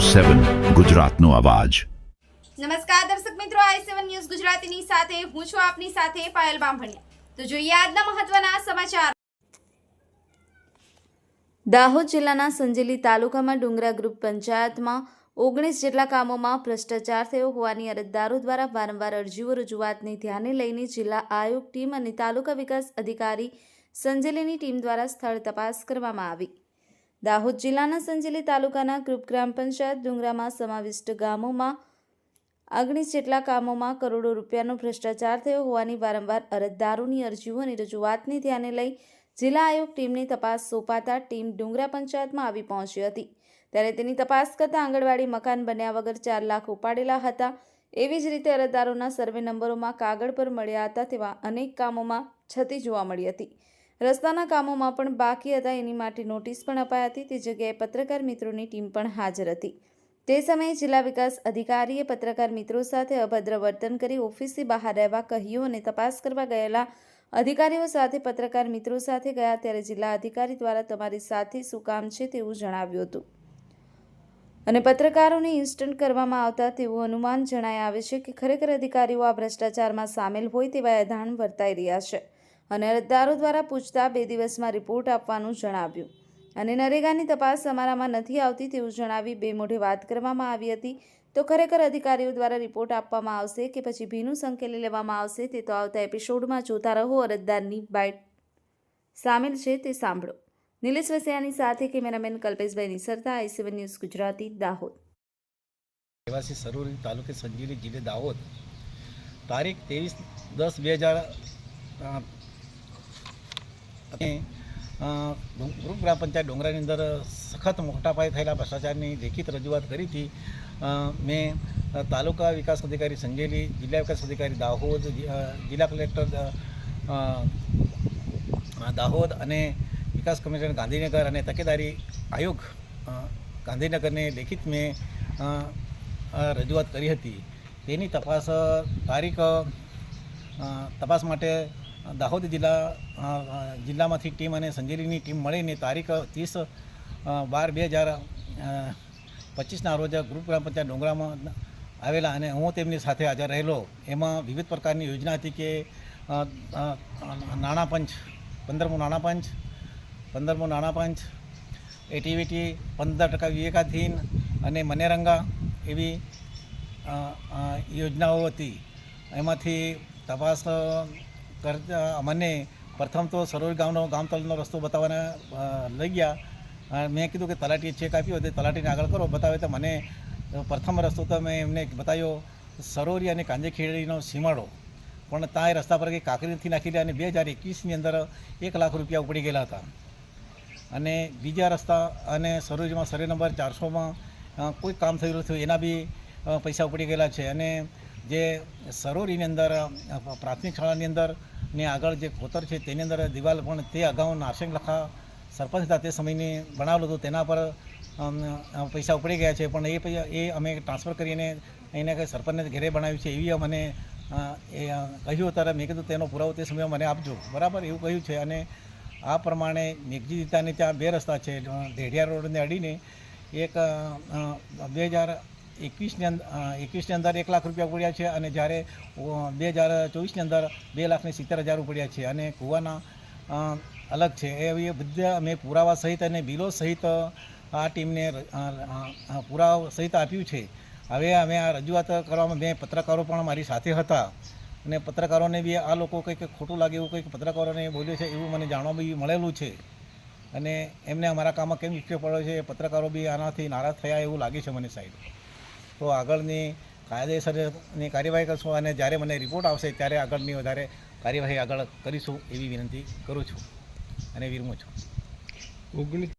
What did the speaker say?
7 ગુજરાતનો અવાજ। નમસ્કાર દર્શક મિત્રો, i7 ન્યૂઝ ગુજરાતીની સાથે હું છું આપની સાથે પાયલ બામભણિયા। તો જોઈએ આજના મહત્વના સમાચાર। દાહોદ જિલ્લાના સંજેલી તાલુકામાં ડુંગરા ગ્રુપ પંચાયતમાં 19 જેટલા કામોમાં ભ્રષ્ટાચાર થયો હોવાની અરજદારો દ્વારા વારંવાર અરજીઓ રજૂઆતને ધ્યાને લઈને જિલ્લા આયોગ ટીમ અને તાલુકા વિકાસ અધિકારી સંજેલીની ટીમ દ્વારા સ્થળ તપાસ કરવામાં આવી। દાહોદ જિલ્લાના સંજેલી તાલુકાના ગ્રુપ ગ્રામ પંચાયત ડુંગરામાં સમાવિષ્ટ ગામોમાં 19 જેટલા કામોમાં કરોડો રૂપિયાનો ભ્રષ્ટાચાર થયો હોવાની વારંવાર અરજદારોની અરજીઓ અને રજૂઆતને ધ્યાને લઈ જિલ્લા આયોગ ટીમને તપાસ સોંપાતા ટીમ ડુંગરા પંચાયતમાં આવી પહોંચી હતી। ત્યારે તેની તપાસ કરતા આંગણવાડી મકાન બન્યા વગર 4 લાખ ઉપાડેલા હતા। એવી જ રીતે અરજદારોના સર્વે નંબરોમાં કાગળ પર મળ્યા હતા તેવા અનેક કામોમાં છતી જોવા મળી હતી। રસ્તાના કામોમાં પણ બાકી હતા, એની માટે નોટિસ પણ અપાઈ હતી। તે જગ્યાએ પત્રકાર મિત્રોની ટીમ પણ હાજર હતી। તે સમયે જિલ્લા વિકાસ અધિકારીએ પત્રકાર મિત્રો સાથે અભદ્ર વર્તન કરી ઓફિસથી બહાર રહેવા કહ્યું અને તપાસ કરવા ગયેલા અધિકારીઓ સાથે પત્રકાર મિત્રો સાથે ગયા ત્યારે જિલ્લા અધિકારી દ્વારા તમારી સાથે શું કામ છે તેવું જણાવ્યું હતું અને પત્રકારોને ઇન્સ્ટન્ટ કરવામાં આવતા તેવું અનુમાન જણાય આવે છે કે ખરેખર અધિકારીઓ આ ભ્રષ્ટાચારમાં સામેલ હોય તેવા એધાણ વર્તાઈ રહ્યા છે અને અરજદારો દ્વારા પૂછતા 2 દિવસમાં રિપોર્ટ આપવાનું જણાવ્યું અને નરેગાની તપાસ અમારામાં નથી આવતી તેવું જણાવી બે મોઢે વાત કરવામાં આવી હતી। તો ખરેખર અધિકારીઓ દ્વારા રિપોર્ટ આપવામાં આવશે કે પછી ભીનું સંકેલી લેવામાં આવશે તે તો આવતા એપિસોડમાં જોતા રહો। અરજદારની બાઇટ સામેલ છે તે સાંભળો। નિલેશ વસિયાની સાથે cameraman Kalpeshbhai નિસરતા, i7 news Gujarati, Dahod. રહેવાસી સરોરી તાલુકે સંજેલી જિલ્લે દાહોદ તારીખ 23/10/2000 ગ્રુપ ગ્રામ પંચાયત ડુંગરાની અંદર સખત મોટા પાયે થયેલા ભ્રષ્ટાચારની લેખિત રજૂઆત કરી હતી। મેં તાલુકા વિકાસ અધિકારી સંજેલી, જિલ્લા વિકાસ અધિકારી દાહોદ, જિલ્લા કલેક્ટર દાહોદ અને વિકાસ કમિશનર ગાંધીનગર અને તકેદારી આયોગ ગાંધીનગરને લેખિત મેં રજૂઆત કરી હતી। તેની તપાસ માટે દાહોદ જિલ્લામાંથી ટીમ અને સંજેલીની ટીમ મળીને તારીખ 30/12/2025ના રોજ ગ્રુપ ગ્રામ પંચાયત ડુંગરામાં આવેલા અને હું તેમની સાથે હાજર રહેલો। એમાં વિવિધ પ્રકારની યોજના હતી કે નાણાં પંચ, 15મું નાણાં પંચ, એટીવીટી, 15% વિવેકાધીન અને મનેરંગા એવી યોજનાઓ હતી। એમાંથી તપાસ કરતા મને પ્રથમ તો સરોવર ગામતળનો રસ્તો બતાવવાના લઈ ગયા। મેં કીધું કે તલાટીએ ચેક આપ્યો તો તલાટીને આગળ કરો બતાવે તો મને પ્રથમ રસ્તો તો મેં એમને બતાવ્યો સરોવરી અને કાંજેખેડીનો સીમાડો, પણ ત્યાં એ રસ્તા પર કંઈ કાંકરી નથી નાખી અને 2021ની અંદર 1 લાખ રૂપિયા ઉપડી ગયેલા હતા। અને બીજા રસ્તા અને સરોવરીમાં સર્વે નંબર 400માં કોઈ કામ થયું નથી, એના બી પૈસા ઉપડી ગયેલા છે। અને જે સરોવરીની અંદર પ્રાથમિક શાળાની અંદર ને આગળ જે ખોતર છે તેની અંદર દિવાલ પણ તે અગાઉ નારસિંગ લખા સરપંચ હતા તે સમયની બનાવેલું હતું, તેના પર પૈસા ઉપડી ગયા છે, પણ એ અમે ટ્રાન્સફર કરીને એને કંઈ સરપંચને ઘેરે બનાવ્યું છે એવી મને કહ્યું ત્યારે મેં કીધું તેનો પુરાવો તે સમયે મને આપજો, બરાબર એવું કહ્યું છે। અને આ પ્રમાણે મેઘજી દીતાની ત્યાં 2 રસ્તા છે, ઢેઢિયા રોડને અડીને એક 2021ની અંદર 1 લાખ રૂપિયા ઉપડ્યા છે અને જ્યારે 2024ની અંદર 2,70,000 ઉપડ્યા છે અને કૂવાના અલગ છે। એવી બધા અમે પુરાવા સહિત અને બિલો સહિત આ ટીમને પુરાવા સહિત આપ્યું છે। હવે અમે આ રજૂઆત કરવામાં મેં પત્રકારો પણ મારી સાથે હતા અને પત્રકારોને બી આ લોકો કંઈક ખોટું લાગે એવું કંઈક પત્રકારોને બોલ્યું છે એવું મને જાણવા બી મળેલું છે અને એમને અમારા કામમાં કેમ ઇફેક્ટ પડ્યો છે પત્રકારો બી આનાથી નારાજ થયા એવું લાગે છે મને સાહેબ। તો આગળની કાયદેસરની કાર્યવાહી કરશું અને જ્યારે મને રિપોર્ટ આવશે ત્યારે આગળની વધારે કાર્યવાહી આગળ કરીશું એવી વિનંતી કરું છું અને વિરમું છું। 19